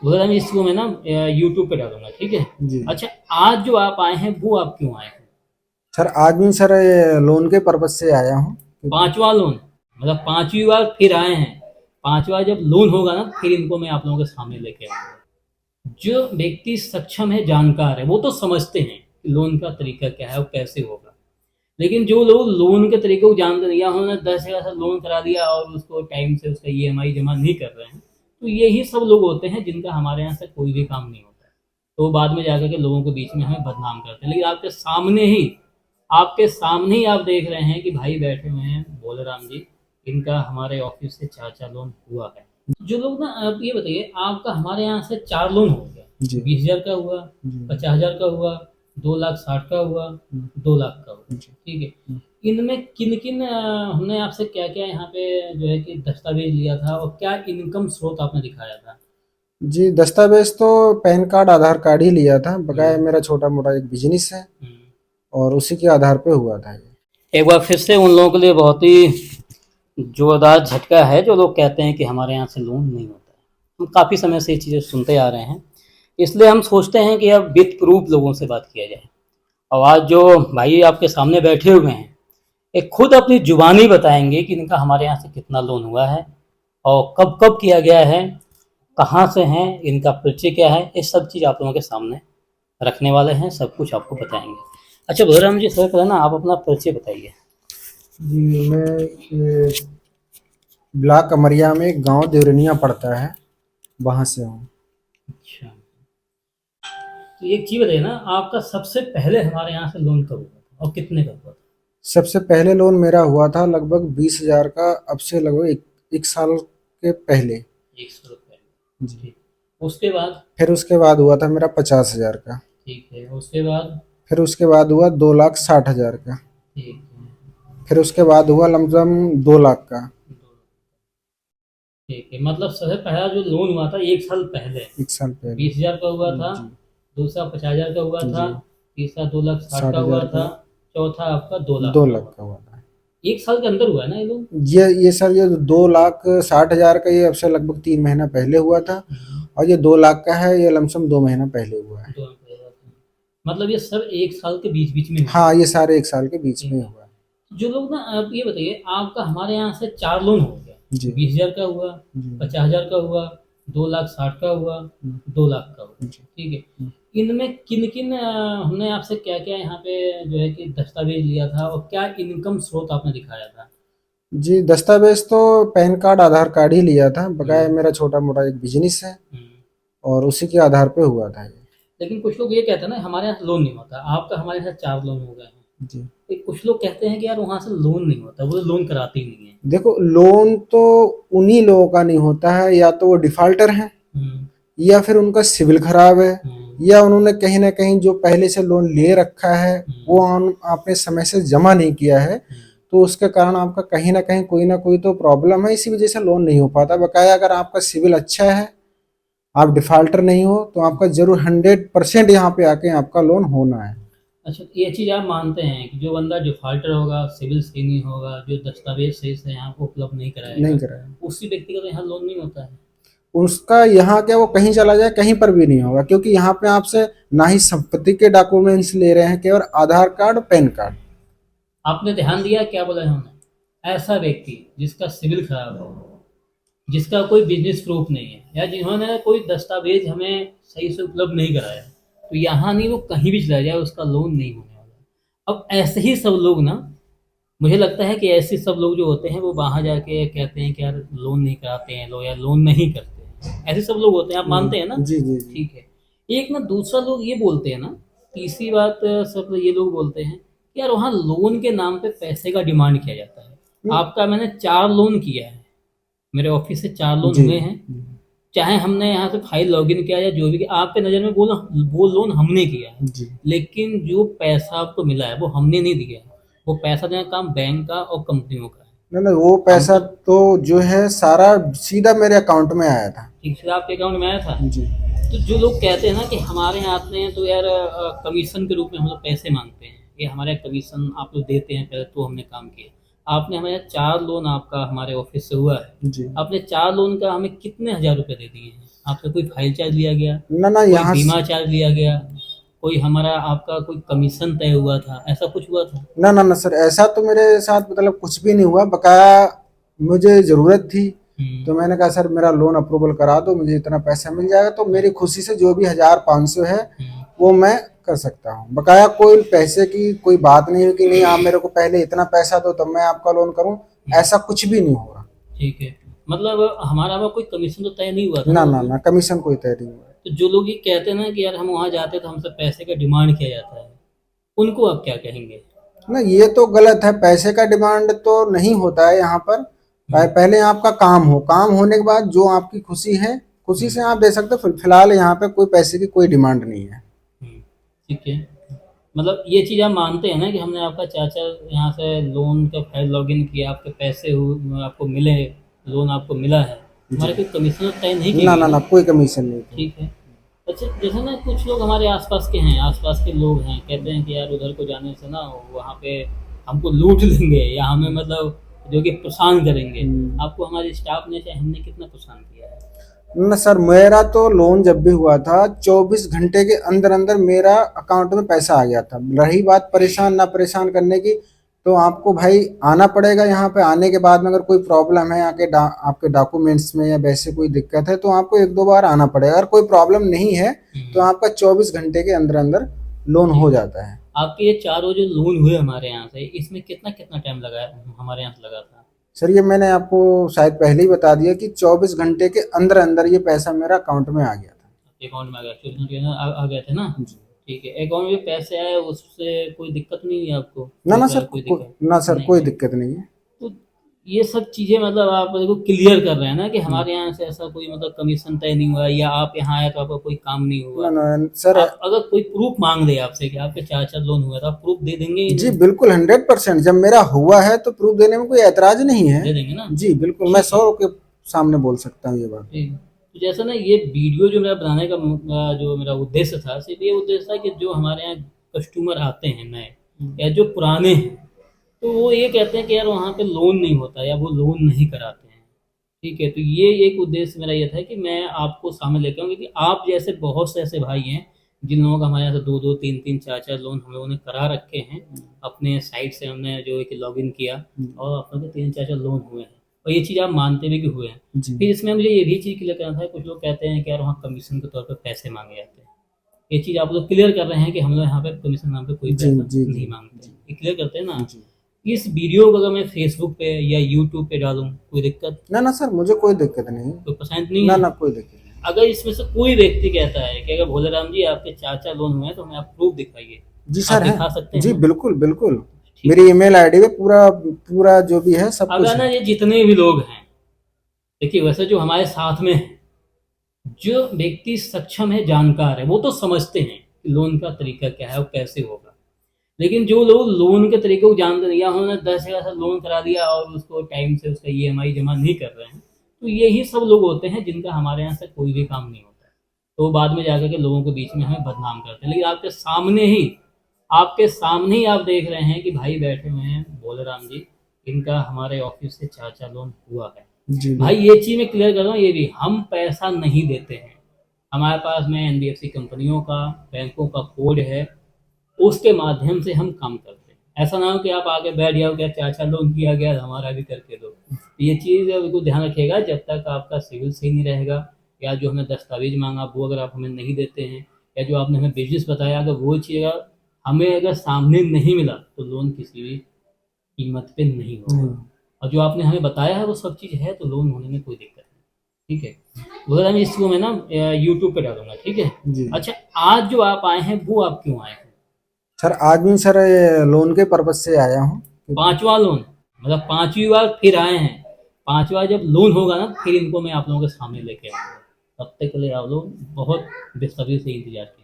वगैरह मैं इसको मैं ना यूट्यूब पे डालूंगा, ठीक है। जी अच्छा, आज जो आप आए हैं वो आप क्यों आए हैं? सर, आज भी सर लोन के पर्पज से आया हूँ क्योंकि पांचवा लोन, मतलब पांचवी बार फिर आए हैं। पांचवा जब लोन होगा ना फिर इनको मैं आप लोगों के सामने लेके आऊंगा। जो व्यक्ति सक्षम है, जानकार है, वो तो समझते हैं कि लोन का तरीका क्या है और कैसे होगा। लेकिन जो लोग लोन के तरीके को जानते नहीं, या उन्होंने 10 जगह से लोन करा दिया और उसको टाइम से उसका ईएमआई जमा नहीं कर रहे हैं, तो यही सब लोग होते हैं जिनका हमारे यहाँ से कोई भी काम नहीं होता है। तो वो बाद में जाकर के लोगों के बीच में हमें बदनाम करते हैं। लेकिन आपके सामने ही आप देख रहे हैं कि भाई बैठे हुए हैं भोलेराम जी, इनका हमारे ऑफिस से 4 4 लोन हुआ है। जो लोग ना, आप ये बताइए, आपका हमारे यहाँ से 4 लोन हो गया। जी 20,000 का हुआ, जी 50,000 का हुआ, 2,60,000 का हुआ, 2 लाख का हुआ, जी ठीक है। इनमें किन किन हमने आपसे क्या क्या यहाँ पे जो है कि दस्तावेज लिया था और क्या इनकम स्रोत आपने दिखाया था? जी दस्तावेज तो पैन कार्ड आधार कार्ड ही लिया था। बकाया हम्म, मेरा छोटा मोटा एक बिजनेस है हम्म। और उसी के आधार पे हुआ था ये। एक बार फिर से उन लोगों के लिए बहुत ही जोरदार झटका है जो लोग कहते हैं कि हमारे यहाँ से लोन नहीं होता है। हम काफ़ी समय से ये चीज़ें सुनते आ रहे हैं, इसलिए हम सोचते हैं कि अब विथ प्रूफ लोगों से बात किया जाए। और आज जो भाई आपके सामने बैठे हुए हैं, ये खुद अपनी जुबानी बताएंगे कि इनका हमारे यहाँ से कितना लोन हुआ है और कब कब किया गया है, कहाँ से हैं, इनका परिचय क्या है, ये सब चीज़ आप लोगों के सामने रखने वाले हैं, सब कुछ आपको बताएंगे। अच्छा भोराम जी, सबसे पहले ना आप अपना परिचय बताइए। जी मैं ये ब्लॉक कमरिया में एक गांव देवरनिया पड़ता है, वहाँ से हूँ। अच्छा, तो एक चीज़ बताइए ना, आपका सबसे पहले हमारे यहाँ से लोन कब हुआ था और कितने का हुआ था? सबसे पहले लोन मेरा हुआ था लगभग 20,000 का, अब से लगभग एक साल के पहले। 100 रुपये, जी ठीक। उसके बाद? फिर उसके बाद हुआ था मेरा 50,000 का। ठीक है, उसके बाद? फिर उसके बाद हुआ 2,60,000 का। ठीक है, फिर उसके बाद हुआ लमसम 2 लाख का। ठीक है। मतलब सबसे पहला जो लोन हुआ था 1 साल पहले, एक साल पहले। 20,000 का हुआ था। जी दूसरा 50,000 का हुआ था। जी तीसरा 2,60,000 साठ का हुआ हजार था। का। चौथा आपका 2 लाख दो का लाख हुआ का था। हुआ था। 1 साल के अंदर हुआ है ना ये लोन? ये सर, ये 2,60,000 का ये अब से लगभग 3 महीना पहले हुआ था। और ये 2 लाख का है, ये लमसम 2 महीना पहले हुआ है। 2 लाख का हुआ था। मतलब ये सब 1 साल के बीच बीच में हुए हाँ, हैं। ये सारे एक साल के बीच में ठीक है। हुआ है। जो लोग ना, आप ये बताइए, आपका हमारे यहाँ से 4 लोन हो गया। जी 20,000 का हुआ, जी 50,000 का हुआ, 2,60,000 का हुआ, 2 लाख का हुआ, जी ठीक है। इनमें किन किन हमने आपसे क्या क्या यहाँ पे जो है कि दस्तावेज लिया था और क्या इनकम स्रोत आपने दिखाया था? जी दस्तावेज तो पैन कार्ड आधार कार्ड ही लिया था। बकाया हम्म, मेरा छोटा मोटा एक बिजनेस है हम्म। और उसी के आधार पे हुआ था ये। लेकिन कुछ लोग ये कहते हैं ना हमारे यहाँ से लोन नहीं होता, आपका हमारे यहाँ से 4 लोन हो गए हैं। जी तो कुछ लोग कहते हैं कि यार वहाँ से लोन नहीं होता, वो लोन कराते ही नहीं है। देखो, लोन तो उन्हीं लोगों का नहीं होता है, या तो वो डिफाल्टर हैं, हम्म, या फिर उनका सिविल खराब है, हम्म, या उन्होंने कहीं ना कहीं जो पहले से लोन ले रखा है वो हम्म, आपने समय से जमा नहीं किया है। हम्म। तो उसके कारण आपका कहीं ना कोई तो प्रॉब्लम है, इसी वजह से लोन नहीं हो पाता। बकाया अगर आपका सिविल अच्छा है, आप डिफाल्टर नहीं हो, तो आपका जरूर 100% यहाँ पे आके आपका लोन होना है। अच्छा, तो ये चीज़ आप मानते हैं कि जो बंदा डिफॉल्टर होगा, सिविल सही नहीं होगा, जो दस्तावेज सही से यहाँ को उपलब्ध नहीं नहीं कराएगा, कराया उसी व्यक्ति का तो यहाँ लोन नहीं होता है? उसका, यहाँ क्या वो कहीं चला जाए कहीं पर भी नहीं होगा, क्योंकि यहाँ पे आपसे ना ही संपत्ति के डॉक्यूमेंट्स ले रहे हैं, केवल आधार कार्ड पैन कार्ड। आपने ध्यान दिया क्या बोला है उन्होंने? ऐसा व्यक्ति जिसका सिविल खराब है, जिसका कोई बिजनेस प्रूफ नहीं है, या जिन्होंने कोई दस्तावेज हमें सही से उपलब्ध नहीं कराया, तो यहाँ नहीं, वो कहीं भी चला जाए उसका लोन नहीं होने वाला। अब ऐसे ही सब लोग ना, मुझे लगता है कि ऐसे सब लोग जो होते हैं वो वहाँ जाके कहते हैं कि यार लोन नहीं कराते हैं लोग, या लोन नहीं करते हैं। ऐसे सब लोग होते हैं, आप मानते हैं ना? जी जी जी ठीक है। एक ना दूसरा लोग ये बोलते हैं ना, तीसरी बात, सब ये लोग बोलते हैं कि यार वहाँ लोन के नाम पे पैसे का डिमांड किया जाता है। आपका मैंने 4 लोन किया है, मेरे ऑफिस से 4 लोन जी हुए हैं। चाहे हमने यहाँ से फाइल लॉगिन किया या जो भी किया, आपके नज़र में बोला वो लोन हमने किया है, जी। लेकिन जो पैसा आपको मिला है वो हमने नहीं दिया है। वो पैसा देना काम बैंक का और कंपनियों का है। नहीं नहीं, वो हम पैसा तो, तो जो है सारा सीधा मेरे अकाउंट में आया था। ठीक से आपके अकाउंट में आया था। जी तो जो लोग कहते हैं ना कि हमारे यहाँ आते हैं तो यार कमीशन के रूप में हम लोग पैसे मांगते हैं, ये हमारे कमीशन आप लोग देते हैं पहले तो हमने काम किया, आपने हमें 4 लोन आपका हमारे ऑफिस से हुआ है। जी। आपने 4 लोन का हमें कितने हजार रुपए दे दिए हैं? आपसे कोई फाइल चार्ज लिया गया, ना ना कोई यहाँ बीमा चार्ज लिया गया, कोई हमारा आपका कोई कमीशन तय हुआ था, ऐसा कुछ हुआ था? ना ना ना सर, ऐसा तो मेरे साथ मतलब कुछ भी नहीं हुआ। बकाया मुझे ज़रूरत थी तो मैंने कहा सर मेरा लोन अप्रूवल करा दो, मुझे इतना पैसा मिल जाएगा तो मेरी खुशी से जो भी 1500 है वो मैं कर सकता हूँ। बकाया कोई पैसे की कोई बात नहीं है कि नहीं आप मेरे को पहले इतना पैसा दो तब मैं आपका लोन करूँ, ऐसा कुछ भी नहीं होगा। ठीक है, मतलब हमारा वहाँ कोई कमीशन तो तय नहीं हुआ था ना ना ना उसमें? ना कमीशन कोई तय नहीं हुआ। तो जो लोग ये कहते हैं ना कि यार हम वहाँ जाते हैं तो हमसे पैसे का डिमांड किया जाता है, उनको आप क्या कहेंगे? ना ये तो गलत है, पैसे का डिमांड तो नहीं होता है यहाँ पर। पहले आपका काम हो, काम होने के बाद जो आपकी खुशी है खुशी से आप दे सकते हो। फिलहाल यहाँ पे कोई पैसे की कोई डिमांड नहीं है। ठीक है, मतलब ये चीज़ आप मानते हैं ना कि हमने आपका चाचा यहाँ से लोन का फाइल लॉगिन किया, आपके पैसे आपको मिले, लोन आपको मिला है, हमारे कोई कमीशन तय नहीं की ना गई ना ना? ना कोई कमीशन नहीं थी। ठीक है। अच्छा, जैसे ना कुछ लोग हमारे आसपास के हैं, आसपास के लोग हैं, कहते हैं कि यार उधर को जाने से ना वहाँ पे हमको लूट लेंगे या हमें मतलब जो कि परेशान करेंगे। आपको हमारे स्टाफ ने चाहे हमने कितना परेशान किया है? ना सर, मेरा तो लोन जब भी हुआ था 24 घंटे के अंदर अंदर मेरा अकाउंट में पैसा आ गया था। रही बात परेशान ना परेशान करने की, तो आपको भाई आना पड़ेगा। यहाँ पे आने के बाद में अगर कोई प्रॉब्लम है आपके डॉक्यूमेंट्स में या वैसे कोई दिक्कत है तो आपको 1-2 बार आना पड़ेगा। अगर कोई प्रॉब्लम नहीं है तो आपका 24 घंटे के अंदर अंदर लोन हो जाता है। आपके ये चारों जो लोन हुए हमारे यहाँ से, इसमें कितना कितना टाइम लगा हमारे यहाँ से लगा था? सर ये मैंने आपको शायद पहले ही बता दिया कि 24 घंटे के अंदर अंदर ये पैसा मेरा अकाउंट में आ गया था। अकाउंट में आ गया, 24 घंटे आ गए थे ना? जी। ठीक है, अकाउंट में पैसे आए उससे कोई दिक्कत नहीं हुई आपको? ना ना कोई सर कोई दिक्कत ना सर नहीं कोई है? दिक्कत नहीं है। तो ये सब चीज़ें मतलब आप देखो क्लियर कर रहे हैं ना कि हमारे यहाँ से ऐसा कोई मतलब कमीशन तय नहीं हुआ या आप यहाँ आए तो आपका कोई काम नहीं हुआ। ना ना सर, आप अगर कोई प्रूफ मांग ले आपसे कि आपके 4 लोन हुआ था, आप प्रूफ दे देंगे ही जी नहीं? बिल्कुल 100%। जब मेरा हुआ है तो प्रूफ देने में कोई ऐतराज नहीं है। दे देंगे ना? जी बिल्कुल, मैं 100 के सामने बोल सकता हूँ ये बात। ठीक है। तो जैसा ना ये वीडियो जो मेरा बनाने का जो मेरा उद्देश्य था, सिर्फ ये उद्देश्य था कि जो हमारे यहाँ कस्टमर आते हैं नए या जो पुराने हैं, तो वो ये कहते हैं कि यार वहाँ पे लोन नहीं होता या वो लोन नहीं कराते हैं। ठीक है, तो ये एक उद्देश्य मेरा ये था कि मैं आपको सामने लेकर आऊँ, क्योंकि आप जैसे बहुत से ऐसे भाई हैं जिन लोगों का हमारे यहाँ से 2-2, 3-3, 4-4 लोन हम लोगों ने करा रखे हैं। अपने साइट से हमने जो है कि लॉगिन किया और अपने को 3-4 लोन हुए हैं, और ये चीज़ आप मानते भी कि हुए हैं। जी फिर इसमें मुझे ये भी चीज़ क्लियर करना था, कुछ लोग कहते हैं कि यार वहाँ कमीशन के तौर पर पैसे मांगे जाते हैं। ये चीज़ आप लोग क्लियर कर रहे हैं कि हम लोग यहाँ पे कमीशन नाम पे कोई जी पैसा जी नहीं जी मांगते हैं, ये क्लियर करते हैं ना? जी। इस वीडियो को अगर मैं फेसबुक पे या यूट्यूब पे डालूँ, कोई दिक्कत? ना ना सर, मुझे कोई दिक्कत नहीं है। कोई पसंद नहीं ना है? ना कोई दिक्कत नहीं। अगर इसमें से कोई व्यक्ति कहता है कि अगर भोलेराम जी आपके 4 लोन हुए हैं तो हमें आप प्रूफ दिखाइए, जी आप सर है। दिखा सकते हैं जी ना? बिल्कुल बिल्कुल, ठीक। मेरी ईमेल आईडी पे पूरा पूरा जो भी है सब कुछ अगर ना है। ये जितने भी लोग हैं, देखिए वैसे जो हमारे साथ में हैं, जो व्यक्ति सक्षम है, जानकार है, वो तो समझते हैं कि लोन का तरीका क्या है और कैसे होगा। लेकिन जो लोग लोन के तरीके को जानते नहीं, या उन्होंने 10 जगह से लोन करा दिया और उसको टाइम से उसका ईएमआई जमा नहीं कर रहे हैं, तो यही सब लोग होते हैं जिनका हमारे यहाँ से कोई भी काम नहीं होता है। तो बाद में जाकर के लोगों के बीच में हमें बदनाम करते हैं। लेकिन आपके सामने ही आप देख रहे हैं कि भाई बैठे हुए हैं भोलेराम जी, इनका हमारे ऑफिस से 4 लोन हुआ है। जी भाई ये चीज़ मैं क्लियर कर रहा हूँ, ये भी हम पैसा नहीं देते हैं। हमारे पास में एनबीएफसी कंपनियों का, बैंकों का कोड है, उसके माध्यम से हम काम करते हैं। ऐसा ना हो कि आप आगे बैठ जाओ क्या 4 लोन किया गया हमारा भी करके दो। ये चीज़ बिल्कुल ध्यान रखिएगा, जब तक आपका सिविल सही नहीं रहेगा या जो हमें दस्तावेज मांगा वो अगर आप हमें नहीं देते हैं, या जो आपने हमें बिजनेस बताया अगर वो चीज़ हमें अगर सामने नहीं मिला, तो लोन किसी भी कीमत पे नहीं होगा। और जो आपने हमें बताया है वो सब चीज़ है, तो लोन होने में कोई दिक्कत नहीं। ठीक है, वगैरह मैं इसको मैं ना यूट्यूब पे डालूंगा। ठीक है। जी। अच्छा, आज जो आप आए हैं वो आप क्यों आए हैं? सर आज भी सर लोन के पर्पज से आया हूँ। 5वां लोन, मतलब 5वीं बार फिर आए हैं। 5वां जब लोन होगा ना फिर इनको मैं आप लोगों के सामने लेके आऊँगा। तब तक के लिए आप लोग बहुत बेसब्री से इंतजार कीजिए।